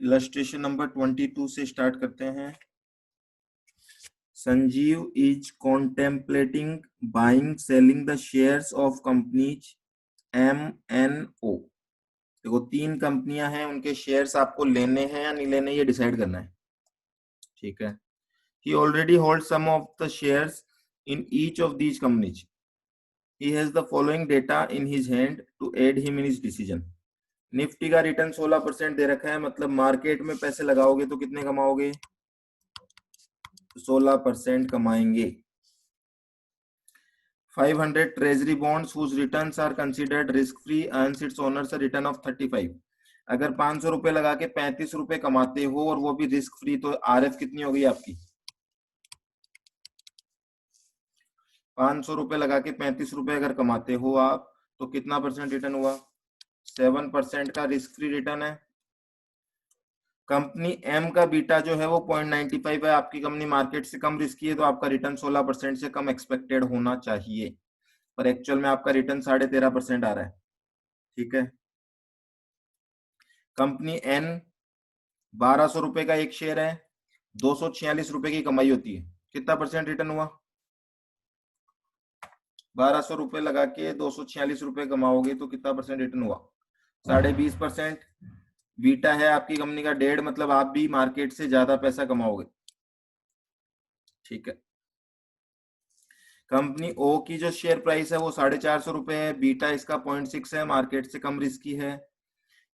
Illustration number 22 से start करते हैं। Sanjeev is contemplating buying selling the shares of companies MNO। देखो 3 कंपनियां हैं, उनके शेयर्स आपको लेने हैं या नहीं लेने, ये डिसाइड करना है। ठीक है। He already holds some of the shares in each of these companies. He has the following data in his hand to aid him in his decision. Nifty का रिटर्न 16% दे रखा है, मतलब मार्केट में पैसे लगाओगे तो कितने कमाओगे? 16% कमाएंगे। 500 treasury bonds whose returns are considered risk free earns its owners a return of 35। अगर 500 रुपए लगा के 35 रुपए कमाते हो और वो भी रिस्क फ्री, तो आरएफ कितनी हो गई आपकी? 500 रुपए लगा के 35 रुपए अगर कमाते हो आप, तो कितना परसेंट रिटर्न हुआ? 7% का रिस्क फ्री रिटर्न है। कंपनी एम का बीटा जो है वो 0.95 है। आपकी कंपनी मार्केट से कम रिस्की है, तो आपका रिटर्न 16% से कम एक्सपेक्टेड होना चाहिए, पर एक्चुअल में आपका रिटर्न 13.5% आ रहा है। ठीक है। कंपनी एन 1200 रुपए का एक शेयर है, 246 रुपए की कमाई होती है, कितना परसेंट रिटर्न हुआ? 1200 रुपए लगा के 246 रुपए कमाओगे तो कितना परसेंट रिटर्न हुआ? 20.5%। बीटा है आपकी कंपनी का 1.5, मतलब आप भी मार्केट से ज्यादा पैसा कमाओगे। ठीक है। कंपनी ओ की जो शेयर प्राइस है वो 450 रुपए है, बीटा इसका 0.6 है, मार्केट से कम रिस्की है।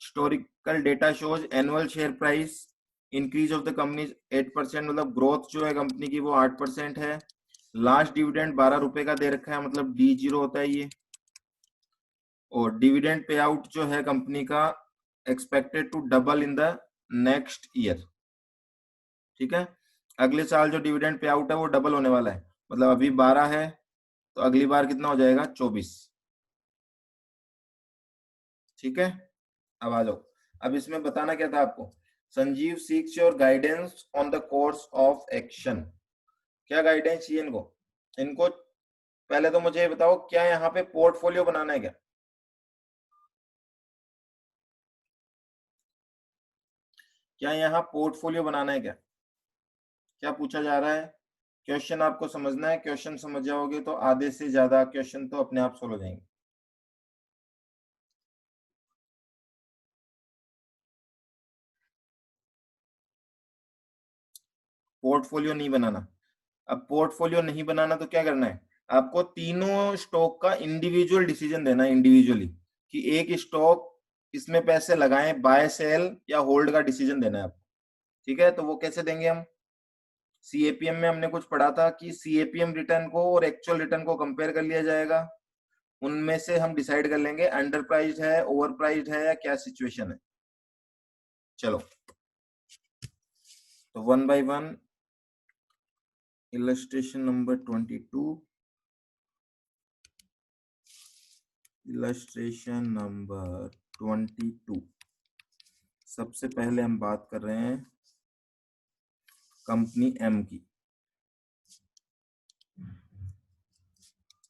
Historical data shows annual share price increase of the company 8%, मतलब ग्रोथ जो है कंपनी की वो 8% है। लास्ट डिविडेंड 12 रुपए का दे रखा है, मतलब D0 होता है ये। और डिविडेंड पे आउट जो है कंपनी का expected to double in the next year. ठीक है। अगले साल जो डिविडेंड पे आउट है वो डबल होने वाला है, मतलब अभी 12 है तो अगली बार कितना हो जाएगा? 24। ठीक है। अब आ जाओ। अब इसमें बताना क्या था आपको? Sanjeev seeks your guidance on the course of action. क्या गाइडेंस चाहिए इनको? इनको पहले तो मुझे बताओ, क्या यहाँ पे पोर्टफोलियो बनाना है क्या? क्या यहाँ पोर्टफोलियो बनाना है क्या? क्या पूछा जा रहा है? क्वेश्चन आपको समझना है, क्वेश्चन समझ जाओगे तो आधे से ज्यादा क्वेश्चन तो अपने आप सोल्व हो जाएंगे। पोर्टफोलियो नहीं बनाना। अब पोर्टफोलियो नहीं बनाना तो क्या करना है? आपको तीनों स्टॉक का इंडिविजुअल डिसीजन देना है, इंडिविजुअली, कि एक स्टॉक इसमें पैसे लगाएं, बाय सेल या होल्ड का डिसीजन देना है आपको। ठीक है। तो वो कैसे देंगे हम? सीएपीएम में हमने कुछ पढ़ा था कि सीएपीएम रिटर्न को और एक्चुअल रिटर्न को कंपेयर कर लिया जाएगा, उनमें से हम डिसाइड कर लेंगे अंडर प्राइस्ड है, ओवर प्राइस्ड है, या क्या सिचुएशन है। चलो तो 1 by 1 illustration number 22। Illustration number 22। सबसे पहले हम बात कर रहे हैं कंपनी एम की।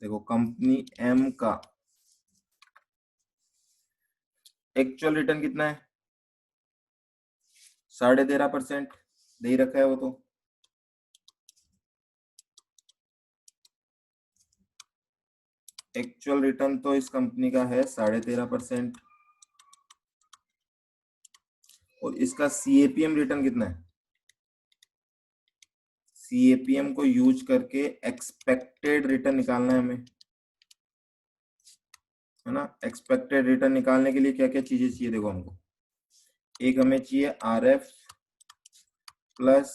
देखो कंपनी एम का एक्चुअल रिटर्न कितना है? 13.5% दे ही रखा है वो तो। एक्चुअल रिटर्न तो इस कंपनी का है 13.5%। और इसका सीएपीएम रिटर्न कितना है? सीएपीएम को यूज करके एक्सपेक्टेड रिटर्न निकालना है हमें, है ना। एक्सपेक्टेड रिटर्न निकालने के लिए क्या क्या चीजें चाहिए? देखो हमको एक हमें चाहिए RF plus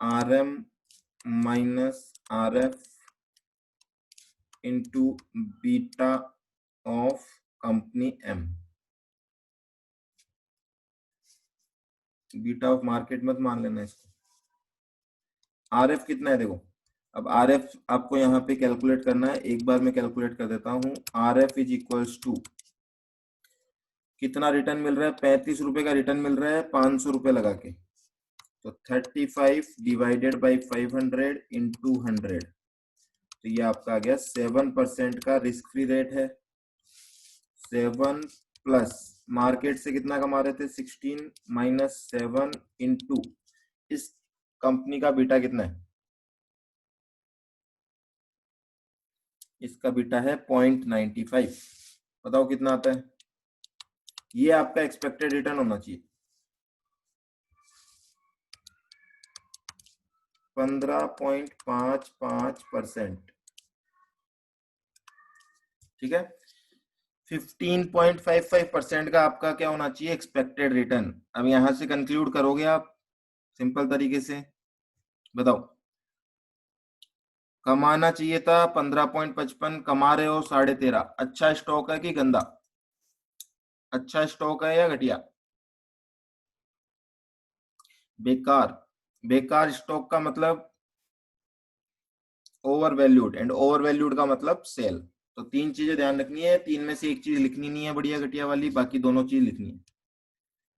RM minus RF into beta of company M. Beta of market मत मान लेना इसको। आरएफ कितना है? देखो अब आरएफ आपको यहाँ पे कैलकुलेट करना है, एक बार मैं कैलकुलेट कर देता हूँ। आरएफ इज इक्वल्स टू कितना रिटर्न मिल रहा है? 35 रुपए का रिटर्न मिल रहा है 500 रुपए लगा के, तो 35 डिवाइडेड बाई 500 इंटू 100, तो ये आपका आ गया 7% का रिस्क फ्री रेट है। 7 प्लस मार्केट से कितना कमा रहे थे, 16 माइनस 7 इंटू इस कंपनी का बीटा कितना है, इसका बीटा है 0.95। बताओ कितना आता है, ये आपका एक्सपेक्टेड रिटर्न होना चाहिए 15.55%। ठीक है, 15.55% का आपका क्या होना चाहिए, एक्सपेक्टेड रिटर्न। अब यहां से कंक्लूड करोगे आप सिंपल तरीके से, बताओ कमाना चाहिए था 15.55, कमा रहे हो 13.5। अच्छा स्टॉक है कि गंदा, अच्छा स्टॉक है या घटिया, बेकार। बेकार स्टॉक का मतलब over valued, and over valued का मतलब सेल। तो तीन चीजें ध्यान रखनी है, तीन में से एक चीज लिखनी नहीं है बढ़िया घटिया वाली, बाकी दोनों चीज लिखनी है।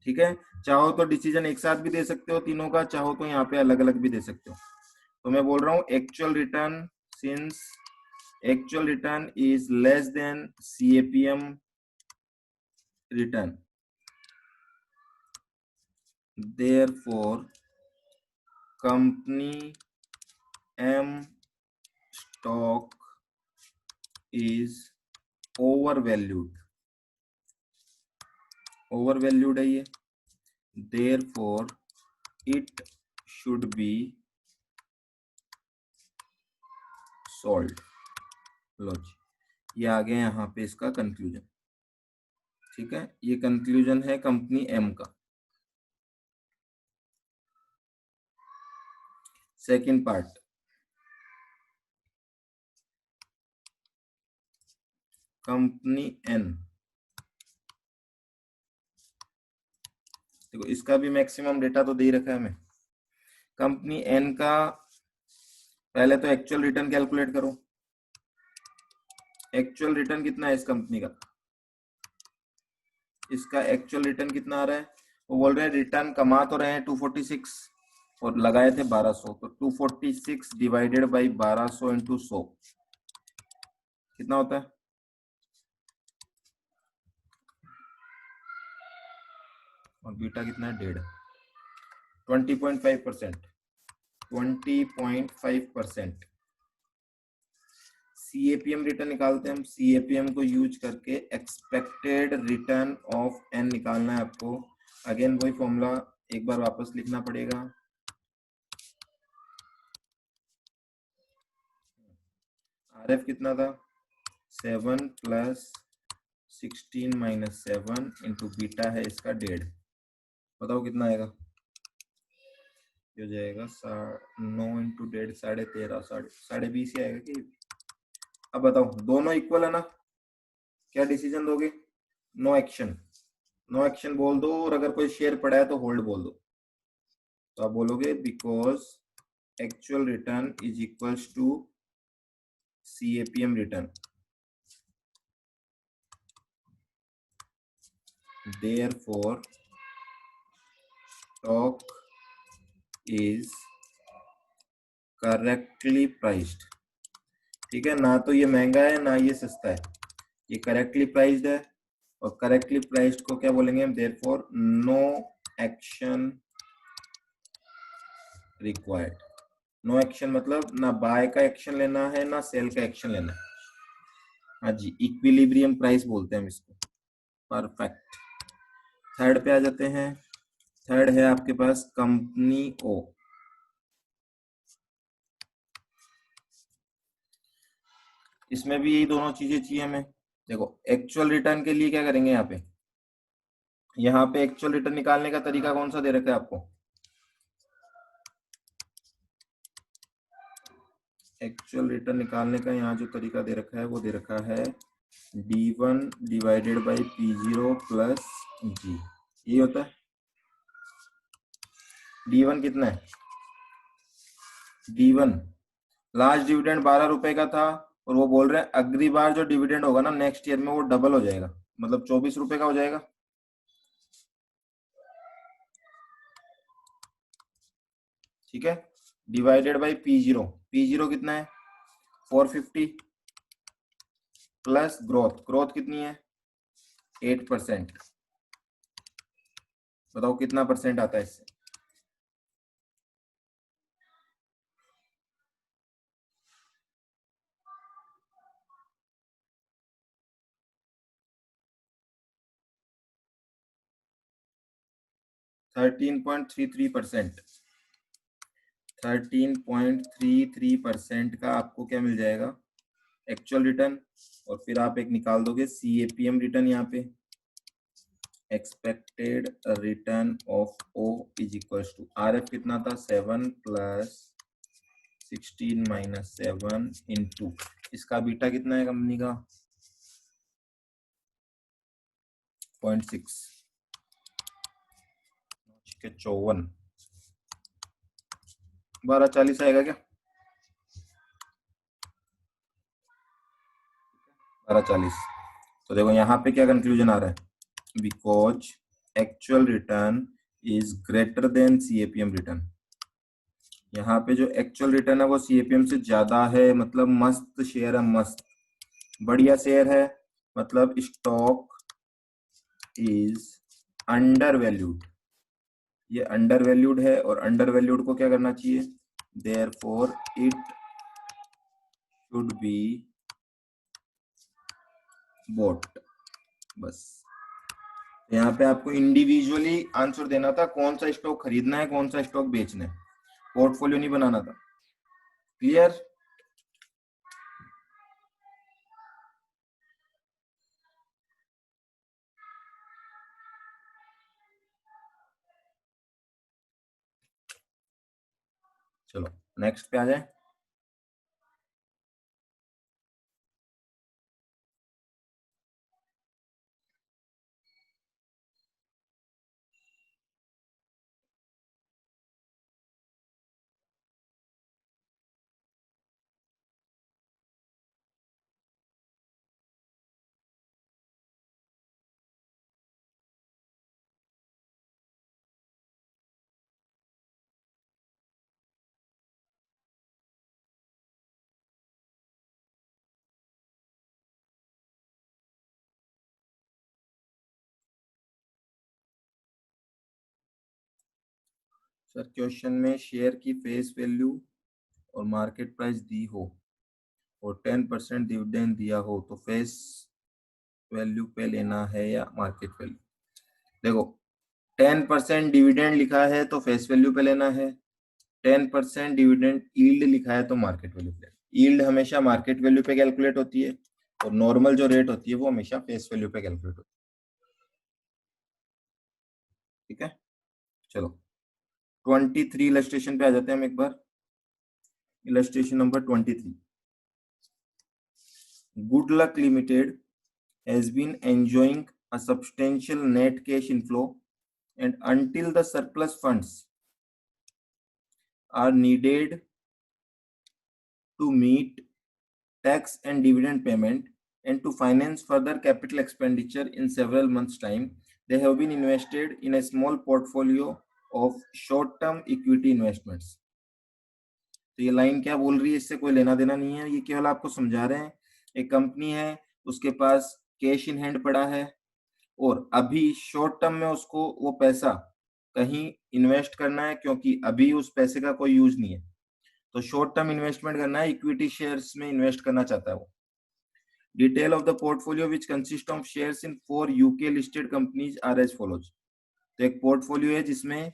ठीक है, चाहो तो डिसीजन एक साथ भी दे सकते हो तीनों का, चाहो तो यहाँ पे अलग अलग भी दे सकते हो। तो मैं बोल रहा हूँ actual return, since actual return is less than CAPM return, therefore company M stock is overvalued, overvalued है ये, therefore it should be sold। लो जी, ये आ गया यहाँ पे इसका कंक्लूजन। ठीक है, ये कंक्लूजन है कंपनी एम का। Second part, company N. देखो इसका भी मैक्सिमम डेटा तो दे ही रखा है हमें। कंपनी एन का पहले तो एक्चुअल रिटर्न कैलकुलेट करो। एक्चुअल रिटर्न कितना है इस कंपनी का, इसका एक्चुअल रिटर्न कितना आ रहा है, वो बोल रहे हैं रिटर्न कमा तो रहे हैं 246 और लगाए थे 1200, तो 246 डिवाइडेड बाई 1200 इंटू 100 कितना होता है, और बीटा कितना है 1.5, 20.5%, 20.5%। CAPM रिटर्न निकालते हैं हम, CAPM को यूज करके एक्सपेक्टेड रिटर्न ऑफ एन निकालना है आपको। अगेन वही फॉर्मूला एक बार वापस लिखना पड़ेगा। RF कितना था, 7 प्लस 16 माइनस 7 इंटू बीटा है इसका 1.5। बताओ कितना आएगा, हो जाएगा 9 इंटू 1.5 13.5, 20.5 ही आएगा कि। अब बताओ दोनों इक्वल है ना, क्या डिसीजन दोगे, नो एक्शन, नो एक्शन बोल दो, और अगर कोई शेयर पड़ा है तो होल्ड बोल दो। तो आप बोलोगे because actual return is equals to CAPM return, therefore stock is correctly priced। ठीक है, ना तो ये महंगा है ना ये सस्ता है, ये करेक्टली प्राइस्ड है, और करेक्टली प्राइस्ड को क्या बोलेंगे हम, therefore no action required. No action मतलब ना बाय का एक्शन लेना है ना सेल का एक्शन लेना है। हाँ जी, इक्विलिब्रियम प्राइस बोलते हैं हम इसको। परफेक्ट। थर्ड पे आ जाते हैं। थर्ड है आपके पास कंपनी ओ। इसमें भी यही दोनों चीजें चाहिए हमें। देखो एक्चुअल रिटर्न के लिए क्या करेंगे, यहाँ पे एक्चुअल रिटर्न निकालने का तरीका कौन सा दे रखा है आपको, एक्चुअल रिटर्न निकालने का यहाँ जो तरीका दे रखा है वो दे रखा है D1 divided by P0 plus G। ये होता है D1 कितना है, D1 लास्ट डिविडेंड 12 रुपए का था, और वो बोल रहे हैं अगली बार जो डिविडेंड होगा ना नेक्स्ट ईयर में वो डबल हो जाएगा, मतलब 24 रुपए का हो जाएगा। ठीक है, डिवाइडेड बाई P0, P0 कितना है 450 प्लस ग्रोथ, ग्रोथ कितनी है 8%। बताओ कितना परसेंट आता है इससे? 13.33%। 13.33% का आपको क्या मिल जाएगा? Actual return. और फिर आप एक निकाल दोगे CAPM रिटर्न, यहाँ पे expected return of O is equal to RF कितना था? 7 प्लस 16 माइनस 7 इंटू इसका बीटा कितना है कंपनी का? 0.6। 54 1240 आएगा क्या? 1240। तो देखो यहाँ पे क्या कंक्लूजन आ रहा है? Because actual return is greater than CAPM return. यहाँ पे जो एक्चुअल रिटर्न है वो CAPM से ज्यादा है, मतलब मस्त शेयर है, मस्त बढ़िया शेयर है, मतलब स्टॉक इज अंडर वैल्यूड। ये अंडर वैल्यूड है और अंडर वैल्यूड को क्या करना चाहिए? Therefore it should be bought. बस यहाँ पे आपको इंडिविजुअली आंसर देना था, कौन सा स्टॉक खरीदना है, कौन सा स्टॉक बेचना है, पोर्टफोलियो नहीं बनाना था। क्लियर? चलो नेक्स्ट पे आ जाए। सर क्वेश्चन में शेयर की फेस वैल्यू और मार्केट प्राइस दी हो और 10% डिविडेंड दिया हो तो फेस वैल्यू पे लेना है या मार्केट वैल्यू? देखो 10% डिविडेंड लिखा है तो फेस वैल्यू पे लेना है, 10% डिविडेंड यील्ड लिखा है तो मार्केट वैल्यू पे। यील्ड हमेशा मार्केट वैल्यू पे कैलकुलेट होती है और नॉर्मल जो रेट होती है वो हमेशा फेस वैल्यू पे कैलकुलेट होती है। ठीक है, चलो 23 इलस्ट्रेशन पे आ जाते हैं हम एक बार। Illustration number 23। Good luck limited has been enjoying a substantial net cash inflow, and until the surplus funds are needed to meet tax and dividend payment and to finance further capital expenditure in several months time, they have been invested in a small portfolio of short term equity investments। तो ये line क्या बोल रही है, इससे कोई लेना देना नहीं है, ये केवल आपको समझा रहे हैं। एक कंपनी है, उसके पास कैश इन हैंड पड़ा है और अभी शॉर्ट टर्म में उसको वो पैसा कहीं इन्वेस्ट करना है, क्योंकि अभी उस पैसे का कोई यूज नहीं है, तो शॉर्ट टर्म इन्वेस्टमेंट करना है, इक्विटी शेयर्स में इन्वेस्ट करना चाहता है वो। Detail of the portfolio which consist of shares in 4 UK listed companies are as follows. तो एक पोर्टफोलियो है जिसमें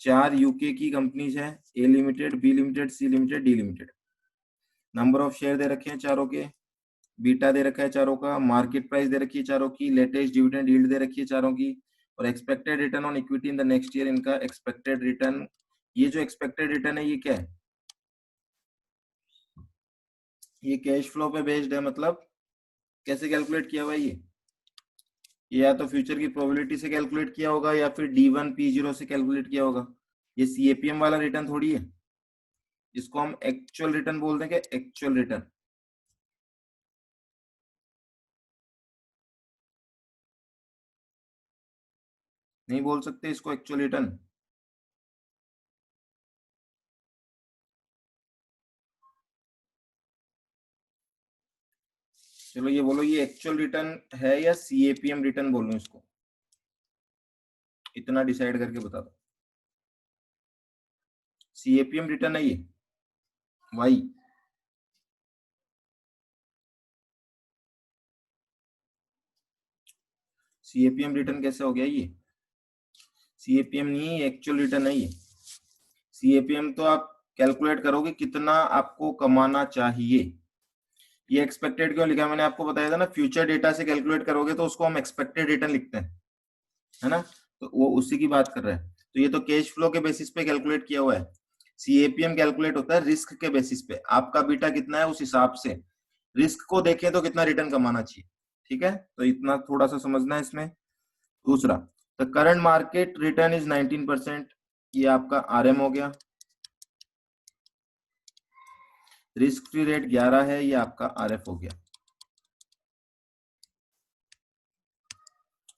4 यूके की कंपनीज है, A limited, B limited, C limited, D limited. Number of share दे रखे हैं चारों के, बीटा दे रखा है चारों का, मार्केट प्राइस दे रखी है चारों की, लेटेस्ट डिविडेंड यील्ड दे रखी है चारों की, और expected return on equity in the next year. इनका एक्सपेक्टेड रिटर्न, ये जो एक्सपेक्टेड रिटर्न है ये क्या है? ये कैश फ्लो पे बेस्ड है, मतलब कैसे कैलकुलेट किया हुआ है ये या तो फ्यूचर की प्रोबेबिलिटी से कैलकुलेट किया होगा या फिर D1P0 से कैलकुलेट किया होगा। ये CAPM वाला रिटर्न थोड़ी है, इसको हम एक्चुअल रिटर्न बोल देंगे, एक्चुअल रिटर्न। नहीं बोल सकते इसको एक्चुअल रिटर्न? चलो ये बोलो, ये एक्चुअल रिटर्न है या CAPM रिटर्न बोलूं इसको? इतना डिसाइड करके बता दो। सीएपीएम रिटर्न है ये, वाई। सीएपीएम रिटर्न कैसे हो गया ये? सीएपीएम नहीं, एक्चुअल रिटर्न है ये। सीएपीएम तो आप कैलकुलेट करोगे कितना आपको कमाना चाहिए। ये एक्सपेक्टेड क्यों लिखा है मैंने आपको बताया था ना, फ्यूचर डेटा से कैलकुलेट करोगे तो उसको हम एक्सपेक्टेड रिटर्न लिखते हैं, है ना। तो वो उसी की बात कर रहे हैं। तो ये तो कैश फ्लो के बेसिस पे कैलकुलेट किया हुआ है। सीएपीएम कैलकुलेट होता है रिस्क के बेसिस पे, आपका बीटा कितना है उस हिसाब से रिस्क को देखें तो कितना रिटर्न कमाना चाहिए। ठीक है, तो इतना थोड़ा सा समझना है इसमें। दूसरा, the current market return is 19%, ये आपका आरएम हो गया। रिस्क फ्री रेट 11 है, ये आपका आरएफ हो गया।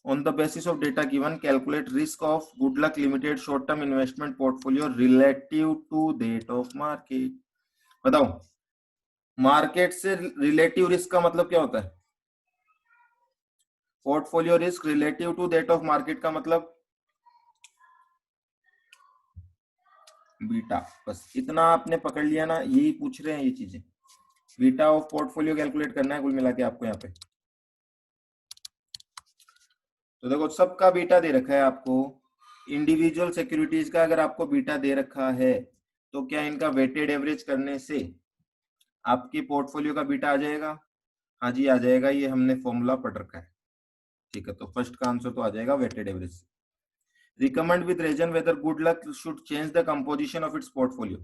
On the basis of data given, calculate risk of Goodluck Limited short-term investment portfolio relative to date of market। बताओ, मार्केट से रिलेटिव रिस्क का मतलब क्या होता है? Portfolio risk relative to date of market का मतलब बीटा। बस इतना आपने पकड़ लिया ना, यही पूछ रहे हैं ये चीजें। बीटा ऑफ पोर्टफोलियो कैलकुलेट करना है कुल मिला के आपको यहाँ पे। तो देखो, सबका बीटा दे रखा है आपको। इंडिविजुअल सिक्योरिटीज का अगर आपको बीटा दे रखा है तो क्या इनका वेटेड एवरेज करने से आपके पोर्टफोलियो का बीटा आ जाएगा? हाँ जी, आ जाएगा, ये हमने फॉर्मूला पढ़ रखा है। ठीक है, तो फर्स्ट का आंसर तो आ जाएगा वेटेड एवरेज से। Recommend with reason whether Goodluck should change the composition of its portfolio.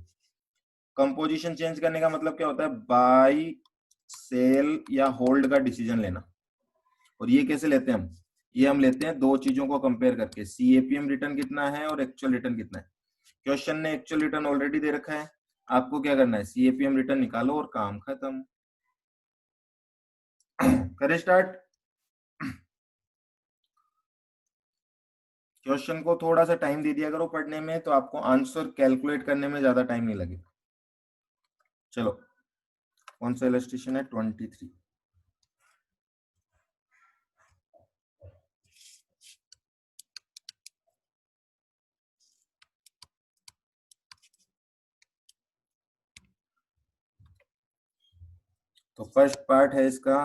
Composition change करने का मतलब क्या होता है? बाई, सेल या होल्ड का डिसीजन लेना। और ये कैसे लेते हैं हम? ये हम लेते हैं दो चीजों को कंपेयर करके, सीएपीएम रिटर्न कितना है और एक्चुअल रिटर्न कितना है। क्वेश्चन ने एक्चुअल रिटर्न ऑलरेडी दे रखा है, आपको क्या करना है, सीएपीएम रिटर्न निकालो और काम खत्म। करें स्टार्ट। क्वेश्चन को थोड़ा सा टाइम दे दिया करो पढ़ने में, तो आपको आंसर कैलकुलेट करने में ज्यादा टाइम नहीं लगेगा। चलो, कौन सा इलस्ट्रेशन है? 23। तो फर्स्ट पार्ट है इसका,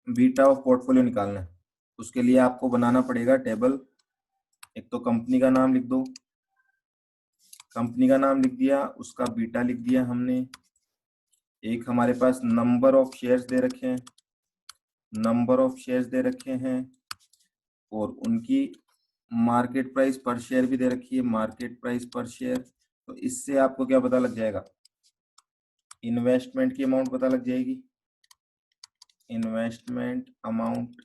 बीटा ऑफ पोर्टफोलियो निकालना है। उसके लिए आपको बनाना पड़ेगा टेबल। एक तो कंपनी का नाम लिख दो, कंपनी का नाम लिख दिया, उसका बीटा लिख दिया हमने। एक हमारे पास नंबर ऑफ शेयर्स दे रखे हैं, नंबर ऑफ शेयर्स दे रखे हैं, और उनकी मार्केट प्राइस पर शेयर भी दे रखी है, मार्केट प्राइस पर शेयर। तो इससे आपको क्या पता लग जाएगा? इन्वेस्टमेंट की अमाउंट पता लग जाएगी, इन्वेस्टमेंट अमाउंट।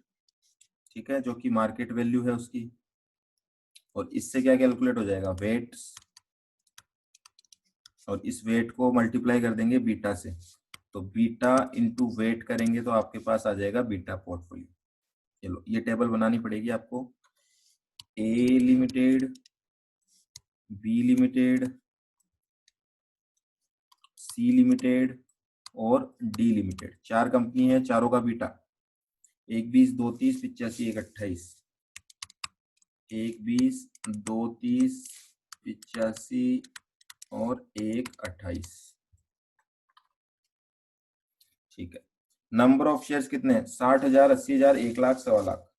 ठीक है, जो कि मार्केट वैल्यू है उसकी। और इससे क्या कैलकुलेट हो जाएगा? वेट। और इस वेट को मल्टीप्लाई कर देंगे बीटा से, तो बीटा इंटू वेट करेंगे तो आपके पास आ जाएगा बीटा पोर्टफोलियो। चलो, ये टेबल बनानी पड़ेगी आपको। A limited, B limited, C limited और डी लिमिटेड, चार कंपनी है, चारों का बीटा 1, 20, 2, 30, 85, 1, 28। 1, 20, 2, 30, 85 और 1, 28। ठीक है, नंबर ऑफ शेयर्स कितने हैं? 60,000, 80,000, 1,00,000, 1,00,000।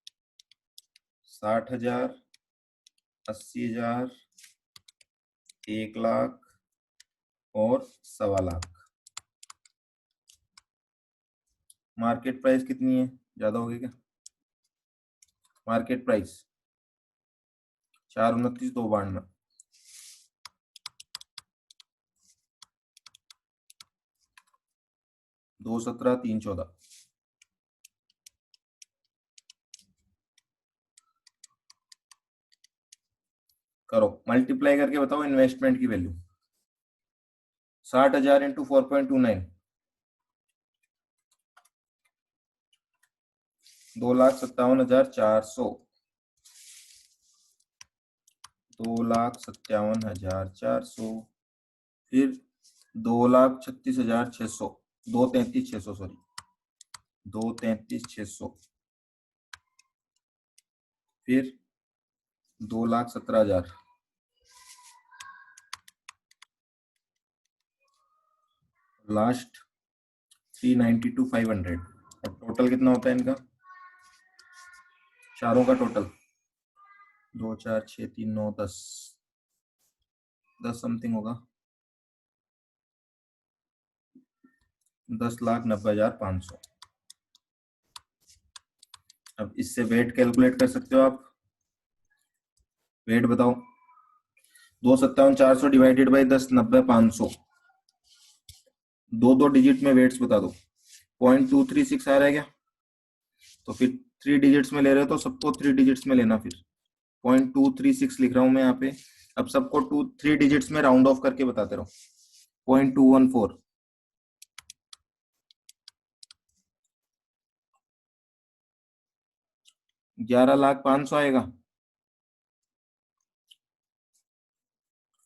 60,000, 80,000, 1,00,000 और 1,00,000। मार्केट प्राइस कितनी है? ज्यादा होगी क्या? Market price 429, 292, 217, 314। करो मल्टीप्लाई करके बताओ इन्वेस्टमेंट की वैल्यू। 60,000 इंटू 4.29, 2,57,400। 2,57,400, फिर 2,36,600, 2,33,600, सॉरी 2,33,600, फिर 2,17,000, लास्ट 392,500। और टोटल कितना होता है इनका, चारों का टोटल 2 4 6 3 9 10 10 समथिंग होगा, 10,90,500। अब इससे वेट कैलकुलेट कर सकते हो आप। वेट बताओ, 257,400 डिवाइडेड बाई 10,90,500, दो डिजिट में वेट्स बता दो। 0.236 आ रहा है क्या? तो फिर 3 डिजिट्स में ले रहे हो तो सबको 3 डिजिट्स में लेना। फिर 0.236 लिख रहा हूं मैं यहाँ पे। अब सबको 3 डिजिट्स में राउंड ऑफ करके बताते रहो। 0.214, 11,05,000 आएगा।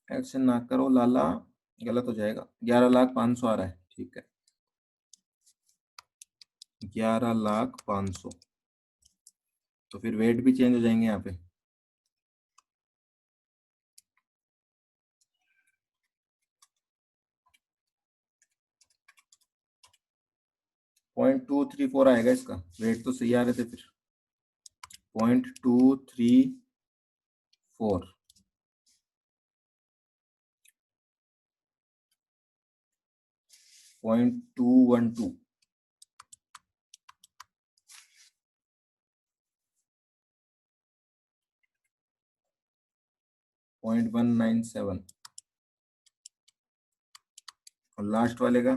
ऐसे ना करो लाला, गलत हो जाएगा। 11,05,000 आ रहा है, ठीक है। 11,05,000, तो फिर वेट भी चेंज हो जाएंगे यहाँ पे। पॉइंट 234 आएगा इसका। वेट तो सही आ रहे थे फिर। 0.234, 0.212, 0.197, और लास्ट वाले का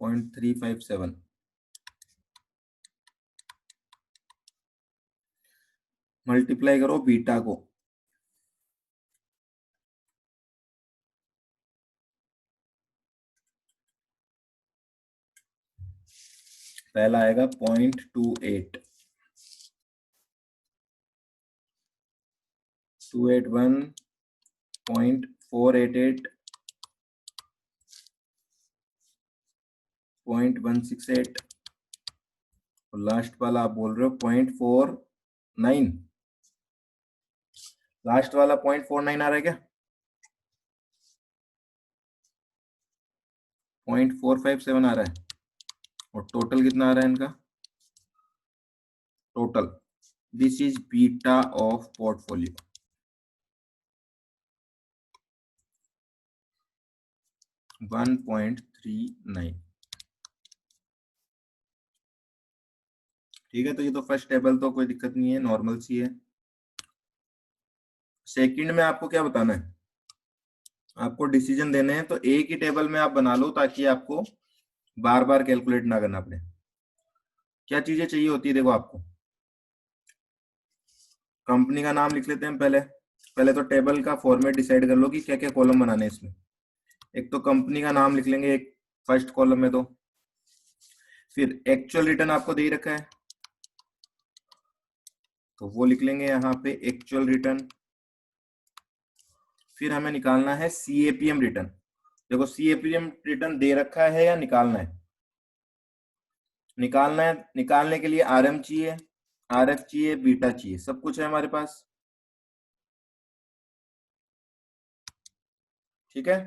0.357। मल्टीप्लाई करो बीटा को। पहला आएगा 0.28, 281, 0.488, 0.168, और लास्ट वाला आप बोल रहे हो 0.49। लास्ट वाला 0.49 आ रहा है क्या? 0.457 आ रहा है। और टोटल कितना आ रहा है इनका? Total, this is beta of portfolio, 1.39। ठीक है, तो ये तो फर्स्ट टेबल तो कोई दिक्कत नहीं है, नॉर्मल सी है। सेकंड में आपको क्या बताना है? आपको डिसीजन देने हैं, तो एक ही टेबल में आप बना लो ताकि आपको बार बार कैलकुलेट ना करना पड़े। क्या चीजें चाहिए होती है देखो आपको। कंपनी का नाम लिख लेते हैं पहले। पहले तो टेबल का फॉर्मेट डिसाइड कर लो कि क्या क्या कॉलम बनाने हैं इसमें। एक तो कंपनी का नाम लिख लेंगे एक फर्स्ट कॉलम में, तो फिर एक्चुअल रिटर्न आपको दे ही रखा है तो वो लिख लेंगे यहाँ पे एक्चुअल रिटर्न। फिर हमें निकालना है सीएपीएम रिटर्न। देखो सीएपीएम रिटर्न दे रखा है या निकालना है? निकालना है। निकालने के लिए आरएम चाहिए, आरएफ चाहिए, बीटा चाहिए, सब कुछ है हमारे पास। ठीक है,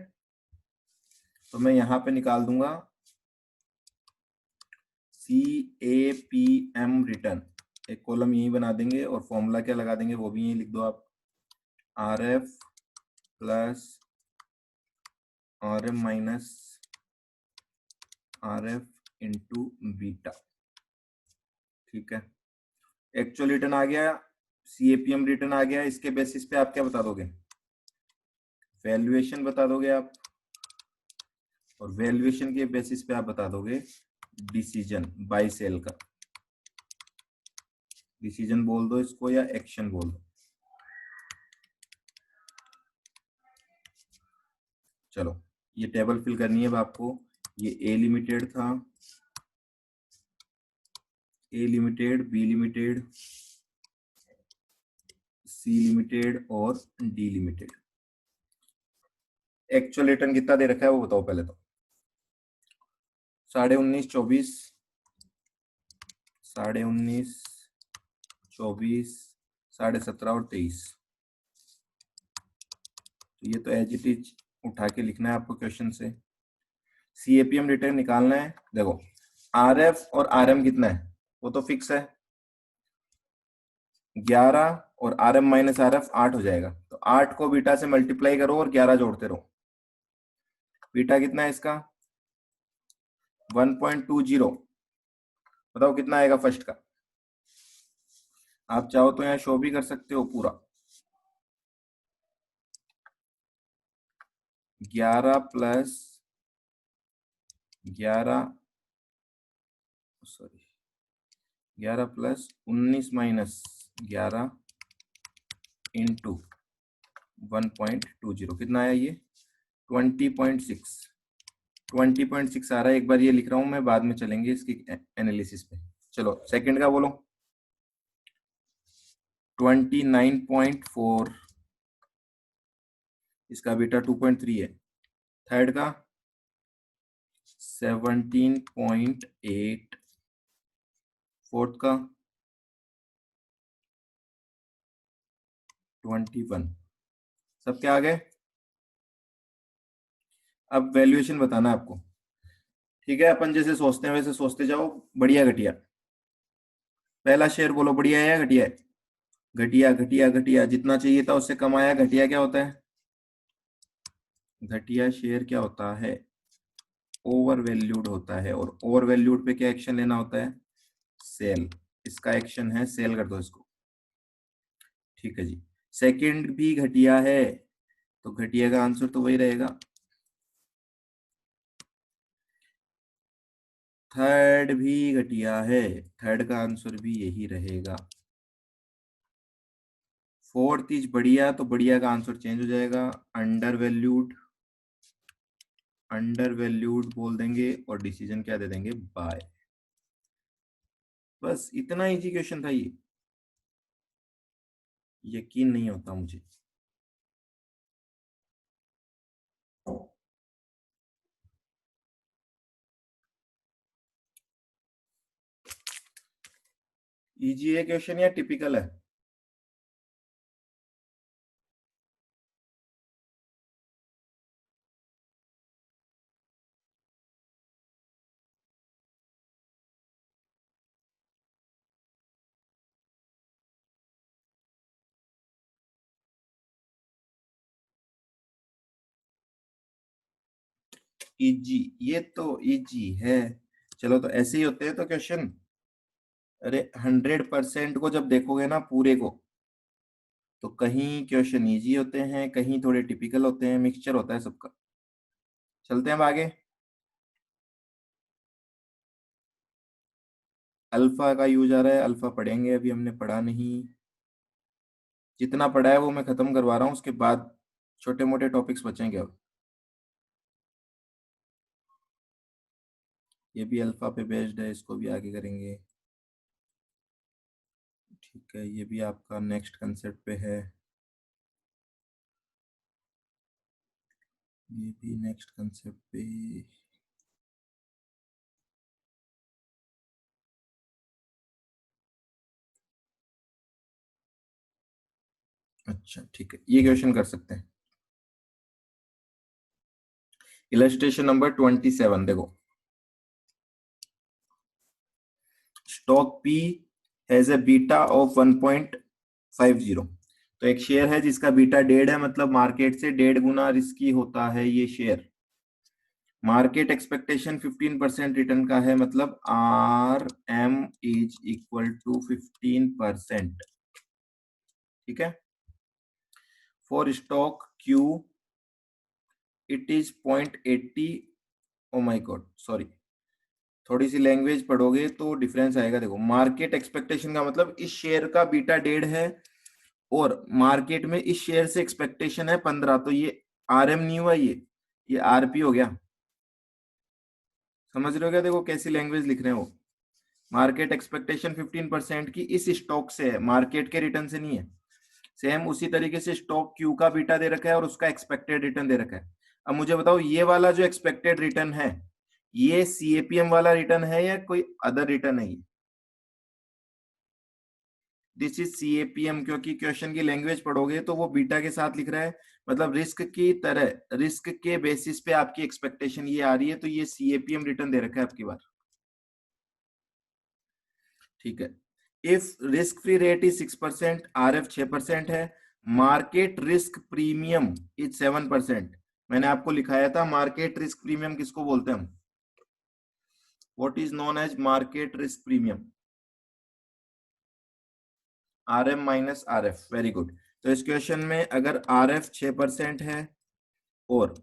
तो मैं यहां पे निकाल दूंगा सीएपीएम रिटर्न। एक कॉलम यही बना देंगे और फॉर्मूला क्या लगा देंगे वो भी यही लिख दो आप। RF plus RM minus RF into beta. ठीक है, एक्चुअल रिटर्न आ गया, सीएपीएम रिटर्न आ गया। इसके बेसिस पे आप क्या बता दोगे? वैल्यूएशन बता दोगे आप, और वैल्यूएशन के बेसिस पे आप बता दोगे डिसीजन बाय सेल का। डिसीजन बोल दो इसको या एक्शन बोल दो। चलो, ये टेबल फिल करनी है अब आपको। ये ए लिमिटेड था, A limited, B limited, C limited और डी लिमिटेड। एक्चुअल रिटर्न कितना दे रखा है वो बताओ पहले तो। 19.5, 24, 19.5, 24, 17.5 और 23। तो ये तो एज इट इज उठा के लिखना है आपको क्वेश्चन से। सीएपीएम रिटर्न निकालना है। देखो आरएफ और आरएम कितना है, वो तो फिक्स है 11, और आरएम माइनस आरएफ 8 हो जाएगा। तो 8 को बीटा से मल्टीप्लाई करो और 11 जोड़ते रहो। बीटा कितना है इसका 1.20। बताओ कितना आएगा फर्स्ट का। आप चाहो तो यहाँ शो भी कर सकते हो पूरा। 11 plus 11, sorry 11 plus 19 minus 11 into 1.20 कितना आया ये 20.6। 20.6 आ रहा है। एक बार ये लिख रहा हूं मैं, बाद में चलेंगे इसकी एनालिसिस पे। चलो सेकंड का बोलो। 29.4, इसका बीटा 2.3 है। थर्ड का 17.8, फोर्थ का 21। सब क्या आ गए। अब वैल्यूएशन बताना है आपको। ठीक है, अपन जैसे सोचते हैं वैसे सोचते जाओ। बढ़िया घटिया, पहला शेयर बोलो बढ़िया है या घटिया है। घटिया घटिया घटिया, जितना चाहिए था उससे कम आया। घटिया क्या होता है, घटिया शेयर क्या होता है, ओवर वैल्यूड होता है। और ओवर वैल्यूड पे क्या एक्शन लेना होता है, सेल। इसका एक्शन है सेल कर दो इसको। ठीक है जी। सेकंड भी घटिया है, तो घटिया का आंसर तो वही रहेगा। थर्ड भी घटिया है, थर्ड का आंसर भी यही रहेगा। फोर्थ इज बढ़िया, तो बढ़िया का आंसर चेंज हो जाएगा। अंडर वैल्यूड, अंडर वैल्यूड बोल देंगे और डिसीजन क्या दे देंगे, बाय। बस इतना इजी क्वेश्चन था ये। यकीन नहीं होता मुझे। इजी है क्वेश्चन या टिपिकल है। इजी, ये तो इजी है। चलो तो ऐसे ही होते हैं तो क्वेश्चन। अरे 100% को जब देखोगे ना पूरे को, तो कहीं क्वेश्चन इजी होते हैं, कहीं थोड़े टिपिकल होते हैं, मिक्सचर होता है सबका। चलते हैं अब आगे। अल्फा का यूज आ रहा है, अल्फा पढ़ेंगे, अभी हमने पढ़ा नहीं। जितना पढ़ा है वो मैं खत्म करवा रहा हूँ, उसके बाद छोटे मोटे टॉपिक्स बचेंगे अब। ये भी अल्फा पे बेस्ड है, इसको भी आगे करेंगे। ठीक है, ये भी आपका नेक्स्ट कंसेप्ट पे है, ये भी नेक्स्ट कंसेप्ट पे। अच्छा ठीक है, ये क्वेश्चन कर सकते हैं। इलस्ट्रेशन नंबर 27 देखो। Stock P has a beta of 1.50। तो एक शेयर है जिसका बीटा 1.5 है, मतलब मार्केट से 1.5 गुना रिस्की होता है ये शेयर। मार्केट एक्सपेक्टेशन 15% रिटर्न का है, मतलब R M is equal to 15%। ठीक है। For stock Q it is 0.80। Oh my god, sorry, थोड़ी सी लैंग्वेज पढ़ोगे तो डिफरेंस आएगा। देखो मार्केट एक्सपेक्टेशन का मतलब इस शेयर का बीटा 1.5 है, और मार्केट में इस शेयर से एक्सपेक्टेशन है 15। तो ये आरएम नहीं हुआ, ये आरपी हो गया। समझ रहे हो क्या, देखो कैसी लैंग्वेज लिख रहे हो। मार्केट एक्सपेक्टेशन 15% की इस स्टॉक से है, मार्केट के रिटर्न से नहीं है। सेम उसी तरीके से स्टॉक क्यू का बीटा दे रखा है और उसका एक्सपेक्टेड रिटर्न दे रखा है। अब मुझे बताओ ये वाला जो एक्सपेक्टेड रिटर्न है, ये सीएपीएम वाला रिटर्न है या कोई अदर रिटर्न है। ये दिस इज CAPM, क्योंकि क्वेश्चन की लैंग्वेज पढ़ोगे तो वो बीटा के साथ लिख रहा है, मतलब रिस्क की तरह, रिस्क के बेसिस पे आपकी एक्सपेक्टेशन ये आ रही है, तो ये CAPM रिटर्न दे रखा है आपकी बार। ठीक है, if risk free rate is 6%, RF 6% है, मार्केट रिस्क प्रीमियम इज 7%। मैंने आपको लिखाया था मार्केट रिस्क प्रीमियम किसको बोलते हैं हम, what is known as market risk premium, RM minus RF। Very good. तो इस क्वेश्चन में अगर RF 6% है और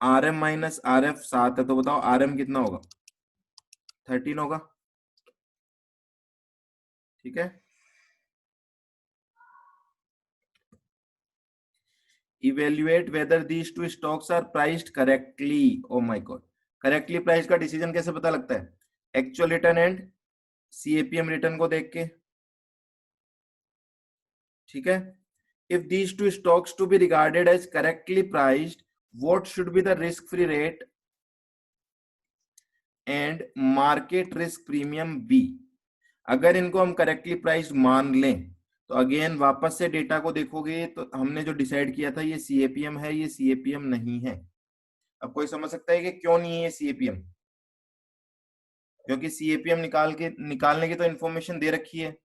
RM माइनस RF 7 है, तो बताओ RM कितना होगा, 13 होगा। ठीक है, evaluate whether these two stocks are priced correctly. Oh my god, correctly price का डिसीजन कैसे पता लगता है, actual return and CAPM return को देख के। ठीक है, if these two stocks to be regarded as correctly priced, what should be the risk free rate and market risk premium B? अगर इनको हम करेक्टली प्राइस्ड मान लें तो अगेन वापस से डेटा को देखोगे तो हमने जो डिसाइड किया था ये CAPM है, ये CAPM नहीं है। अब कोई समझ सकता है कि क्यों नहीं है ये CAPM, क्योंकि CAPM निकालने की तो इंफॉर्मेशन दे रखी है।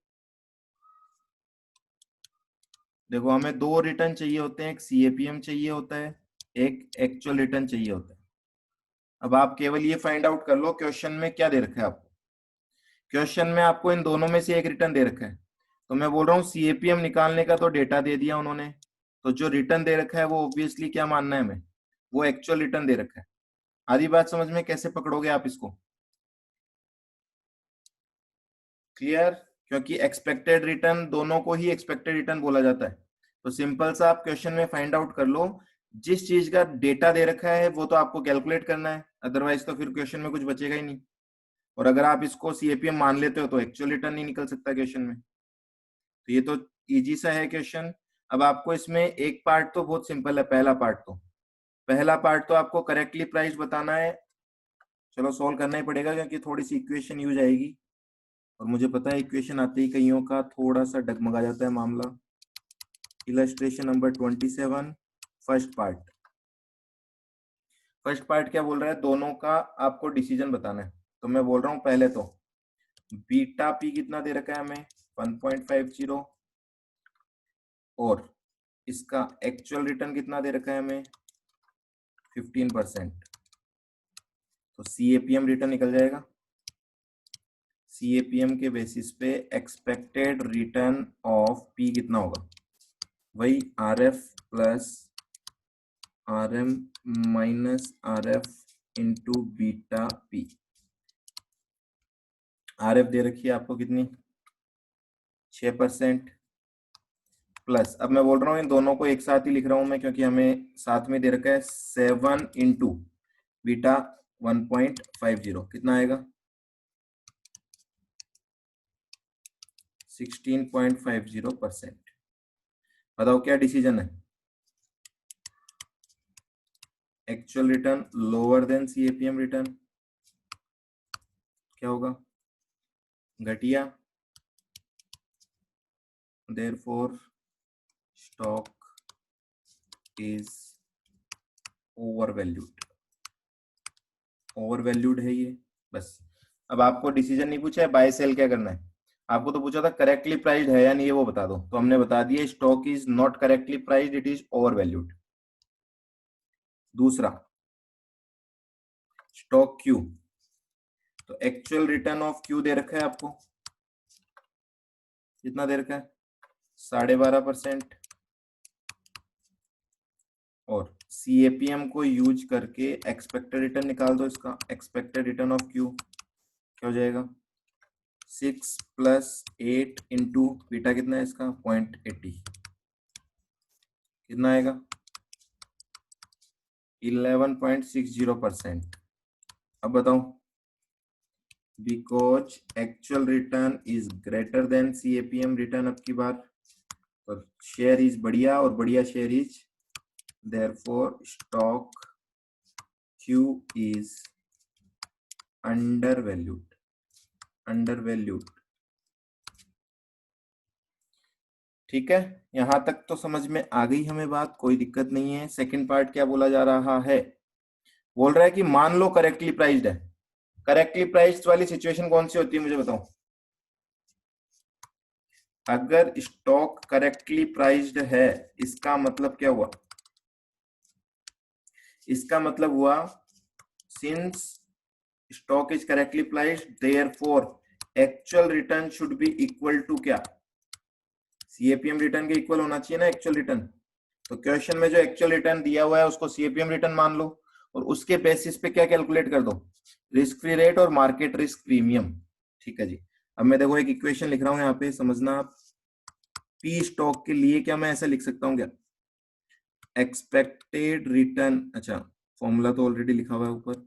देखो हमें दो रिटर्न चाहिए होते हैं, एक CAPM चाहिए होता है, एक एक्चुअल रिटर्न चाहिए होता है। अब आप केवल ये फाइंड आउट कर लो क्वेश्चन में क्या दे रखा है आपको, क्वेश्चन में आपको इन दोनों में से एक रिटर्न दे रखा है, तो मैं बोल रहा हूँ CAPM निकालने का तो डेटा दे दिया उन्होंने, तो जो रिटर्न दे रखा है वो ऑब्वियसली क्या मानना है हमें, वो एक्चुअल रिटर्न दे रखा है। आधी बात समझ में कैसे पकड़ोगे आप इसको, क्लियर, क्योंकि एक्सपेक्टेड रिटर्न दोनों को ही एक्सपेक्टेड रिटर्न बोला जाता है। तो सिंपल सा आप क्वेश्चन में फाइंड आउट कर लो, जिस चीज का डेटा दे रखा है वो तो आपको कैलकुलेट करना है, अदरवाइज तो फिर क्वेश्चन में कुछ बचेगा ही नहीं। और अगर आप इसको CAPM मान लेते हो तो एक्चुअल रिटर्न नहीं निकल सकता क्वेश्चन में। तो ये तो इजी सा है क्वेश्चन। अब आपको इसमें एक पार्ट तो बहुत सिंपल है, पहला पार्ट तो आपको करेक्टली प्राइस बताना है। चलो सॉल्व करना ही पड़ेगा क्योंकि थोड़ी सी इक्वेशन यूज आएगी, और मुझे पता है इक्वेशन आते ही कईयों का थोड़ा सा डगमगा जाता है मामला। इलस्ट्रेशन नंबर 27, फर्स्ट पार्ट क्या बोल रहा है, दोनों का आपको डिसीजन बताना है। तो मैं बोल रहा हूं पहले तो बीटा पी कितना दे रखा है हमें, 1.50, और इसका एक्चुअल रिटर्न कितना दे रखा है हमें, 15%। तो CAPM रिटर्न निकल जाएगा, CAPM के बेसिस पे एक्सपेक्टेड रिटर्न ऑफ P कितना होगा, वही RF plus RM minus RF into beta P। RF दे रखी है आपको कितनी, 6%, प्लस, अब मैं बोल रहा हूँ इन दोनों को एक साथ ही लिख रहा हूं मैं क्योंकि हमें साथ में दे रखा है 7 इंटू बीटा 1.50, कितना आएगा, 16.50%। बताओ क्या डिसीजन है, actual return lower than CAPM return, क्या होगा, घटिया, therefore stock is over valued है ये, बस। अब आपको डिसीजन नहीं पूछा है बाय सेल क्या करना है, आपको तो पूछा था करेक्टली प्राइस्ड है या नहीं, ये वो बता दो, तो हमने बता दिया stock is not correctly priced, it is over valued. दूसरा स्टॉक क्यू, तो एक्चुअल रिटर्न ऑफ क्यू दे रखा है आपको, कितना दे रखा है, 12.5%, और CAPM को यूज करके एक्सपेक्टेड रिटर्न निकाल दो, इसका एक्सपेक्टेड रिटर्न ऑफ क्यू क्या हो जाएगा, 6 प्लस 8 इंटू बीटा कितना है इसका 0.80, कितना आएगा 11.60%। अब बताओ, because actual return is greater than CAPM return, अब की बार और शेयर इज बढ़िया और बढ़िया share is, therefore stock Q is undervalued। ठीक है, यहां तक तो समझ में आ गई हमें बात, कोई दिक्कत नहीं है। सेकंड पार्ट क्या बोला जा रहा है, बोल रहा है कि मान लो करेक्टली प्राइस्ड है। करेक्टली प्राइस्ड वाली सिचुएशन कौन सी होती है मुझे बताओ। अगर स्टॉक करेक्टली प्राइस्ड है, इसका मतलब क्या हुआ, इसका मतलब हुआ since stock is correctly priced therefore actual return should be equal to क्या, सीएपीएम रिटर्न के इक्वल होना चाहिए ना एक्चुअल रिटर्न। तो क्वेश्चन में जो एक्चुअल रिटर्न दिया हुआ है उसको सीएपीएम रिटर्न मान लो, और उसके बेसिस पे क्या कैलकुलेट कर दो, रिस्क फ्री रेट और मार्केट रिस्क प्रीमियम। ठीक है जी। अब मैं देखो एक इक्वेशन लिख रहा हूं यहाँ पे, समझना आप। पी स्टॉक के लिए क्या मैं ऐसा लिख सकता हूँ क्या, एक्सपेक्टेड रिटर्न, अच्छा फॉर्मूला तो ऑलरेडी लिखा हुआ है ऊपर।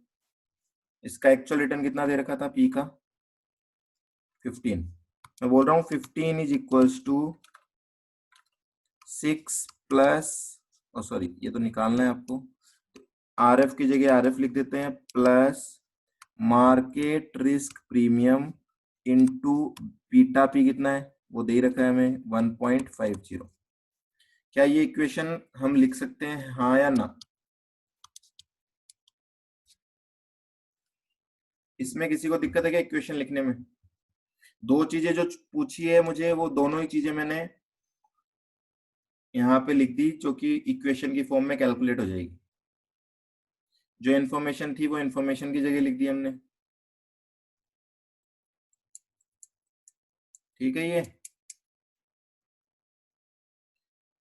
इसका एक्चुअल रिटर्न कितना दे रखा था पी का, 15। मैं बोल रहा हूँ 15 is equals to 6 plus, sorry ये तो निकालना है आपको, आर एफ की जगह आर एफ लिख देते हैं, plus market risk premium into beta P कितना है वो दे रखा है हमें 1.50। क्या ये इक्वेशन हम लिख सकते हैं, हाँ या ना। इसमें किसी को दिक्कत है क्या इक्वेशन लिखने में। दो चीजें जो पूछी है मुझे, वो दोनों ही चीजें मैंने यहाँ पे लिख दी, जो कि इक्वेशन की फॉर्म में कैलकुलेट हो जाएगी। जो इन्फॉर्मेशन थी वो इन्फॉर्मेशन की जगह लिख दी हमने। ठीक है ये,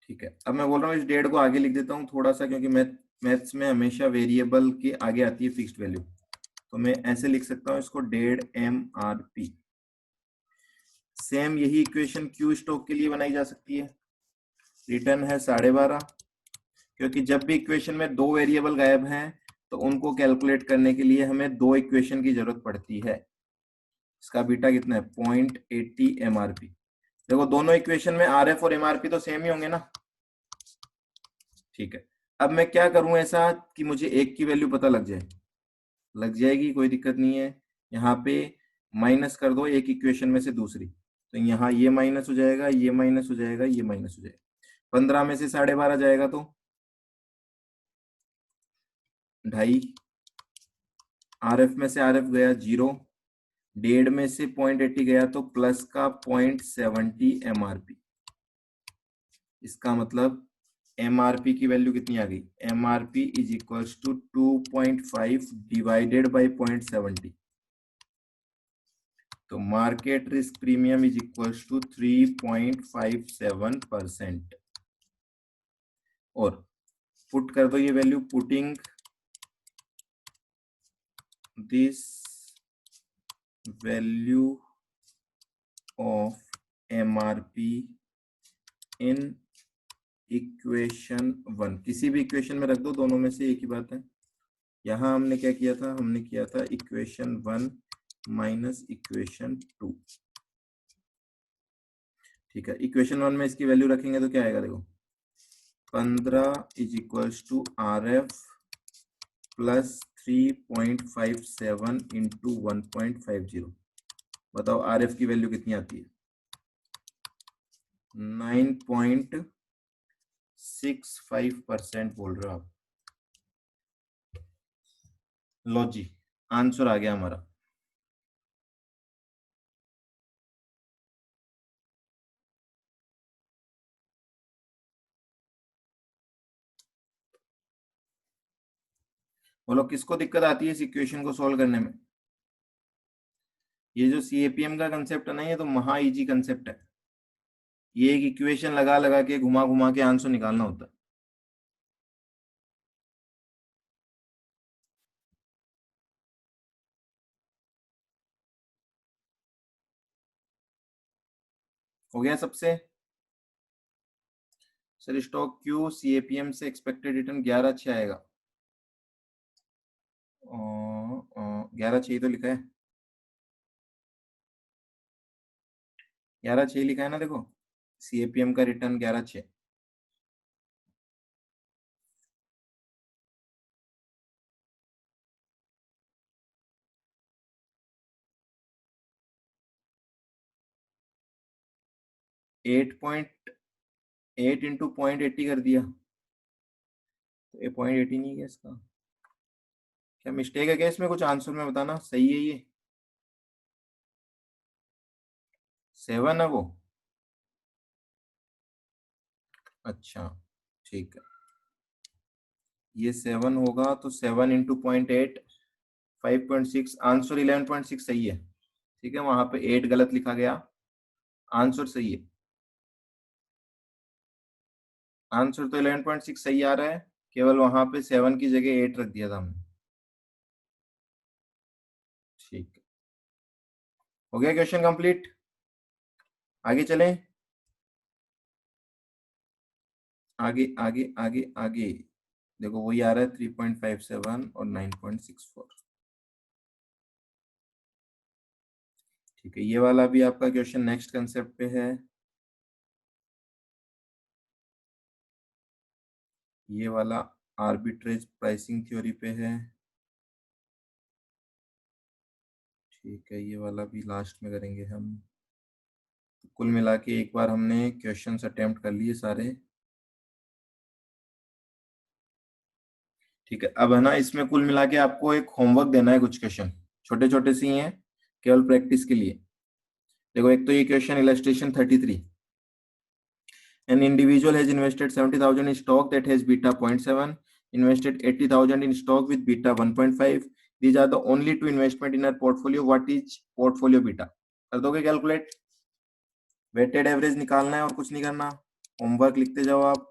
ठीक है। अब मैं बोल रहा हूँ इस डेढ़ को आगे लिख देता हूँ थोड़ा सा, क्योंकि मैथ्स में हमेशा वेरिएबल के आगे आती है फिक्स्ड वैल्यू। तो मैं ऐसे लिख सकता हूँ इसको, 1.5 MRP। सेम यही इक्वेशन क्यू स्टॉक के लिए बनाई जा सकती है। रिटर्न है 12.5, क्योंकि जब भी इक्वेशन में दो वेरिएबल गायब हैं तो उनको कैलकुलेट करने के लिए हमें दो इक्वेशन की जरूरत पड़ती है। इसका बीटा कितना है, 0.80 MRP। देखो दोनों इक्वेशन में आर एफ और एमआरपी तो सेम ही होंगे ना। ठीक है, अब मैं क्या करूं ऐसा कि मुझे एक की वैल्यू पता लग जाए, लग जाएगी कोई दिक्कत नहीं है। यहाँ पे माइनस कर दो एक इक्वेशन में से दूसरी, तो यहाँ ये माइनस हो जाएगा, ये माइनस हो जाएगा, ये माइनस हो जाएगा। 15 में से 12.5 जाएगा तो 2.5, आर एफ में से आर एफ गया 0, 1.5 में से 0.80 गया तो प्लस का 0.70 MRP। इसका मतलब एमआरपी की वैल्यू कितनी आ गई, MRP is equals to 2.5 divided by 0.70। तो market risk premium is equals to 3.57%। और पुट कर दो ये value, putting this value of MRP in equation 1, किसी भी इक्वेशन में रख दो, दोनों में से एक ही बात है। यहां हमने क्या किया था, हमने किया था इक्वेशन 1 माइनस इक्वेशन 2। ठीक है, इक्वेशन 1 में इसकी वैल्यू रखेंगे तो क्या आएगा, देखो 15 is equals to R F plus 3.57 into 1.50। बताओ आर एफ की वैल्यू कितनी आती है, 9.65% बोल रहे हो आप। लो जी, आंसर आ गया हमारा। बोलो किसको दिक्कत आती है इस इक्वेशन को सॉल्व करने में। ये जो सीएपीएम का कंसेप्ट है ना, ये तो महा इजी कंसेप्ट है। ये एक इक्वेशन लगा लगा के घुमा घुमा के आंसर निकालना होता है। हो गया सबसे। सर स्टॉक क्यू सीएपीएम से एक्सपेक्टेड रिटर्न 11/6 आएगा, 11/6 तो लिखा है, 11/6 लिखा है ना, देखो सीएपीएम का रिटर्न 11/6। 8 इंटू 0.80 कर दिया, तो ये 0.80 नहीं है इसका, क्या मिस्टेक है क्या इसमें? कुछ आंसर में बताना, सही है ये? 7 है वो? अच्छा ठीक है, ये 7 होगा, तो 7 इंटू 0.8 5.6, आंसर 11.6 सही है। ठीक है, वहां पे 8 गलत लिखा गया, आंसर सही है, आंसर तो 11.6 सही आ रहा है, केवल वहां पे 7 की जगह 8 रख दिया था हमने। ठीक है, हो गया क्वेश्चन कंप्लीट, आगे चलें, आगे आगे आगे आगे। देखो वही आ रहा है 3.57 और 9.64। ठीक है, ये वाला भी आपका क्वेश्चन नेक्स्ट कंसेप्ट पे है, ये वाला आर्बिट्रेज प्राइसिंग थ्योरी पे है। ठीक है, ये वाला भी लास्ट में करेंगे हम। तो कुल मिला के एक बार हमने क्वेश्चंस अटेम्प्ट कर लिए सारे। ठीक है, अब है ना, इसमें कुल मिला के आपको एक होमवर्क देना है, कुछ क्वेश्चन छोटे छोटे सी हैं, केवल प्रैक्टिस के लिए। देखो एक तो ये question illustration 33, an individual has invested 70,000 in stock that has beta 0.7, invested 80,000 in stock with beta 1.5, these are the only two investment in our portfolio, what is portfolio beta? कर दोगे कैलकुलेट? वेटेड एवरेज निकालना है और कुछ नहीं करना, homework लिखते जाओ आप।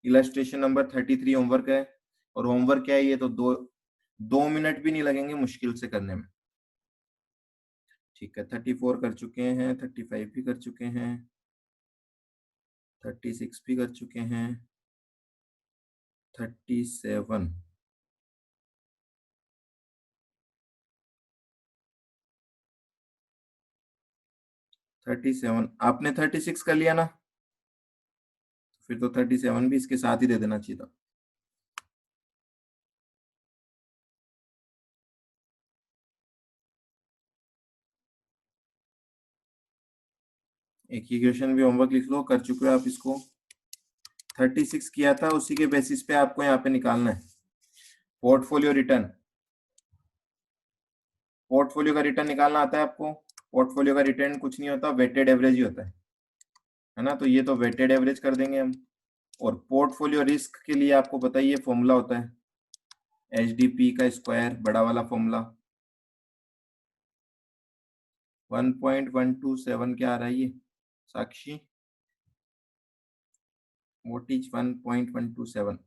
इलस्ट्रेशन नंबर 33 होमवर्क है, और होमवर्क क्या है ये, तो 2 मिनट भी नहीं लगेंगे मुश्किल से करने में। ठीक है, 34 कर चुके हैं, 35 भी कर चुके हैं, 36 भी कर चुके हैं, 37, 37 आपने 36 कर लिया ना, फिर तो 37 भी इसके साथ ही दे देना चाहिए था। एक ही क्वेश्चन भी होमवर्क लिख लो, कर चुके हो आप इसको। 36 किया था, उसी के बेसिस पे आपको यहाँ पे निकालना है पोर्टफोलियो रिटर्न। पोर्टफोलियो का रिटर्न निकालना आता है आपको? पोर्टफोलियो का रिटर्न कुछ नहीं होता, वेटेड एवरेज ही होता है ना, तो ये तो वेटेड एवरेज कर देंगे हम। और पोर्टफोलियो रिस्क के लिए आपको पता ही है फॉर्मूला होता है HDP का स्क्वायर, बड़ा वाला फॉर्मूला 1.127 क्या आ रहा है ये साक्षी? What is 1.127?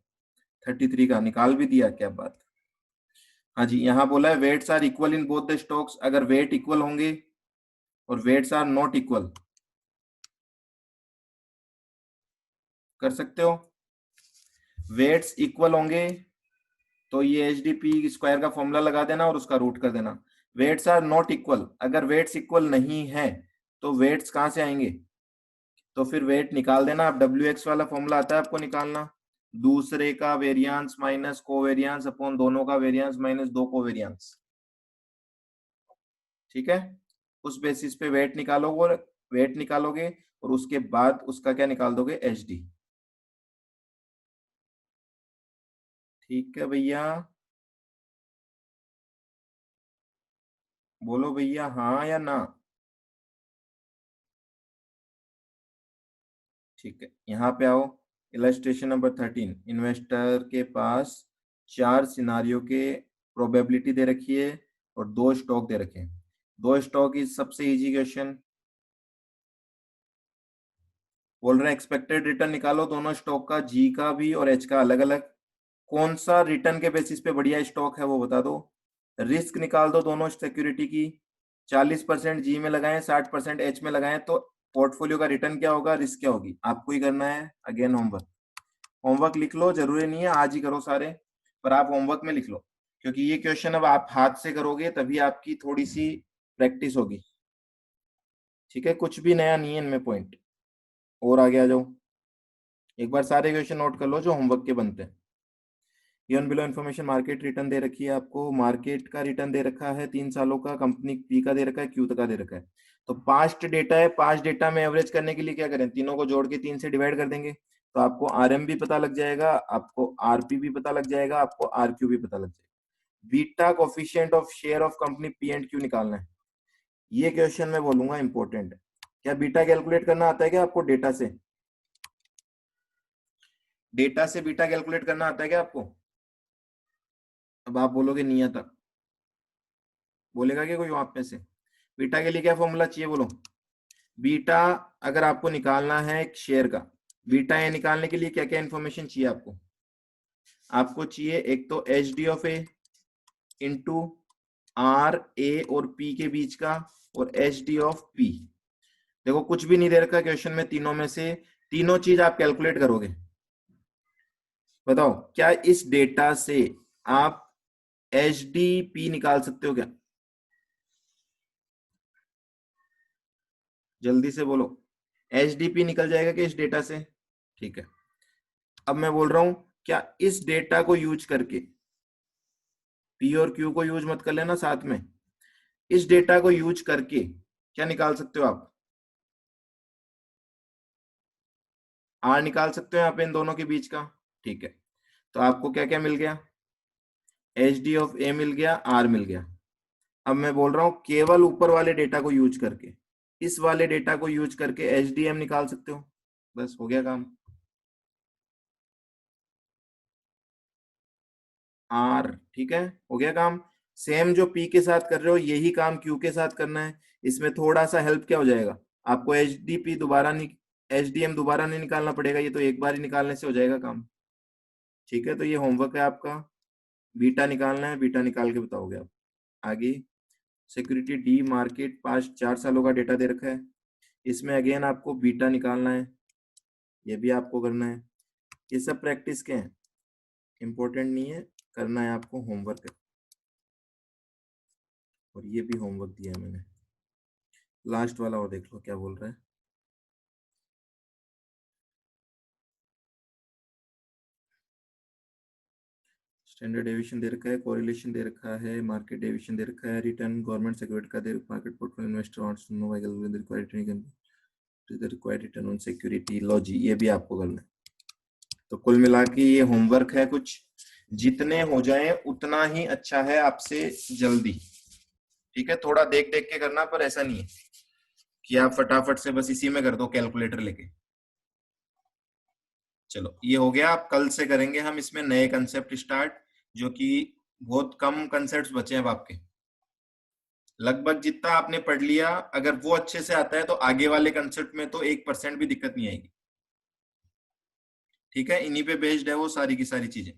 33 का निकाल भी दिया, क्या बात। हाँ जी, यहाँ बोला है weights are equal in both the stocks, अगर वेट इक्वल होंगे और वेट्स आर नॉट इक्वल, कर सकते हो। वेट्स इक्वल होंगे तो ये HDP स्क्वायर का फॉर्मूला लगा देना और उसका रूट कर देना। वेट्स आर नॉट इक्वल, अगर वेट्स इक्वल नहीं है तो वेट्स कहां से आएंगे, तो फिर वेट निकाल देना आप, WX वाला फॉर्मूला आता है आपको निकालना, दूसरे का वेरिएंस माइनस कोवेरिएंस अपॉन दोनों का वेरिएंस माइनस दो कोवेरिएंस। ठीक है, उस बेसिस पे वेट निकालोगे, और वेट निकालोगे और उसके बाद उसका क्या निकाल दोगे, HD। ठीक है भैया, बोलो भैया हाँ या ना। ठीक है, यहाँ पे आओ, इलस्ट्रेशन नंबर 13, इन्वेस्टर के पास 4 सिनारियो के प्रोबेबिलिटी दे रखी है और 2 स्टॉक दे रखे हैं। 2 स्टॉक इज सबसे इजी क्वेश्चन, बोल रहे हैं एक्सपेक्टेड रिटर्न निकालो दोनों स्टॉक का, जी का भी और एच का अलग अलग, कौन सा रिटर्न के बेसिस पे बढ़िया स्टॉक है वो बता दो, रिस्क निकाल दो दोनों सिक्योरिटी की, 40% जी में लगाएं 60% एच में लगाएं, तो पोर्टफोलियो का रिटर्न क्या होगा, रिस्क क्या होगी, आपको ही करना है। अगेन होमवर्क, होमवर्क लिख लो, जरूरी नहीं है आज ही करो सारे, पर आप होमवर्क में लिख लो, क्योंकि ये क्वेश्चन अब आप हाथ से करोगे तभी आपकी थोड़ी सी प्रैक्टिस होगी। ठीक है, कुछ भी नया नहीं है इनमें पॉइंट। और आगे आ जाओ, एक बार सारे क्वेश्चन नोट कर लो जो होमवर्क के बनते हैं। Given below information, market return दे रखी है आपको, मार्केट का रिटर्न दे रखा है 3 सालों का, कंपनी पी का दे रखा है, क्यू का दे रखा है। तो 5 डेटा है, 5 डेटा में एवरेज करने के लिए क्या करें, तीनों को जोड़ के 3 से डिवाइड कर देंगे, तो आपको RM भी पता लग जाएगा, आपको RP भी पता लग जाएगा, आपको RQ भी पता लग जाएगा। Beta coefficient of share of company P&Q निकालना है, ये क्वेश्चन मैं बोलूंगा इंपॉर्टेंट है। क्या बीटा कैलकुलेट करना आता है क्या आपको? डेटा से बीटा कैलकुलेट करना आता है क्या आपको? अब आप बोलोगे नहीं आता, बोलेगा क्या कोई आप में से? बीटा के लिए क्या फॉर्मूला चाहिए बोलो? बीटा अगर आपको निकालना है एक शेयर का, बीटा ये निकालने के लिए क्या क्या इंफॉर्मेशन चाहिए आपको? आपको चाहिए एक तो H D of A into R A और पी के बीच का, और एच डी ऑफ पी। देखो कुछ भी नहीं दे रखा क्वेश्चन में, तीनों में से तीनों चीज आप कैलकुलेट करोगे। बताओ क्या इस डेटा से आप एच डी पी निकाल सकते हो क्या? जल्दी से बोलो, एच डी पी निकल जाएगा क्या इस डेटा से? ठीक है, अब मैं बोल रहा हूं क्या इस डेटा को यूज करके, पी और क्यू को यूज मत कर लेना साथ में, इस डेटा को यूज करके क्या निकाल सकते हो आप? आर निकाल सकते हो यहाँ पे इन दोनों के बीच का। ठीक है, तो आपको क्या क्या मिल गया? एच डी ऑफ ए मिल गया, आर मिल गया। अब मैं बोल रहा हूं केवल ऊपर वाले डेटा को यूज करके, इस वाले डेटा को यूज करके एच डी एम निकाल सकते हो। बस हो गया काम। आर, ठीक है, हो गया काम। सेम जो पी के साथ कर रहे हो यही काम क्यू के साथ करना है। इसमें थोड़ा सा हेल्प क्या हो जाएगा, आपको एच डी पी दोबारा नहीं, एच डी एम दोबारा नहीं निकालना पड़ेगा, ये तो एक बार ही निकालने से हो जाएगा काम। ठीक है, तो ये होमवर्क है आपका, बीटा निकालना है, बीटा निकाल के बताओगे आप। आगे सिक्योरिटी डी मार्केट 4 सालों का डेटा दे रखा है, इसमें अगेन आपको बीटा निकालना है, ये भी आपको करना है। ये सब प्रैक्टिस के हैं, इंपॉर्टेंट नहीं है, करना है आपको, होमवर्क है। और ये भी होमवर्क दिया है मैंने, लास्ट वाला और देख लो क्या बोल रहा है। स्टैंडर्ड डेविएशन दे रखा है, कोरिलेशन दे रखा है, मार्केट डेविएशन दे रखा है, रिटर्न गवर्नमेंट सिक्योरिटी का दे, market portfolio investor wants to know why the required return on security, लो जी ये भी आपको करना है। तो कुल मिला के ये होमवर्क है कुछ, जितने हो जाए उतना ही अच्छा है आपसे जल्दी। ठीक है, थोड़ा देख देख के करना, पर ऐसा नहीं है कि आप फटाफट से बस इसी में कर दो कैलकुलेटर लेके। चलो ये हो गया, आप कल से करेंगे हम इसमें नए कंसेप्ट स्टार्ट, जो कि बहुत कम कंसेप्ट बचे हैं अब आपके। लगभग जितना आपने पढ़ लिया, अगर वो अच्छे से आता है तो आगे वाले कंसेप्ट में तो 1% भी दिक्कत नहीं आएगी। ठीक है, इन्हीं पे बेस्ड है वो सारी की सारी चीजें।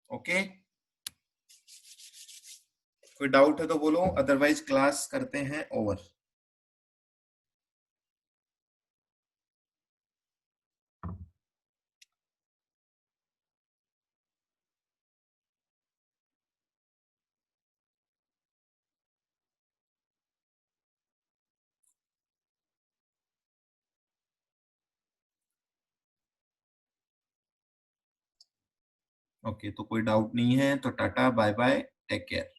ओके, कोई डाउट है तो बोलो, अदरवाइज क्लास करते हैं ओवर। ओके, तो कोई डाउट नहीं है तो tata bye bye, take care.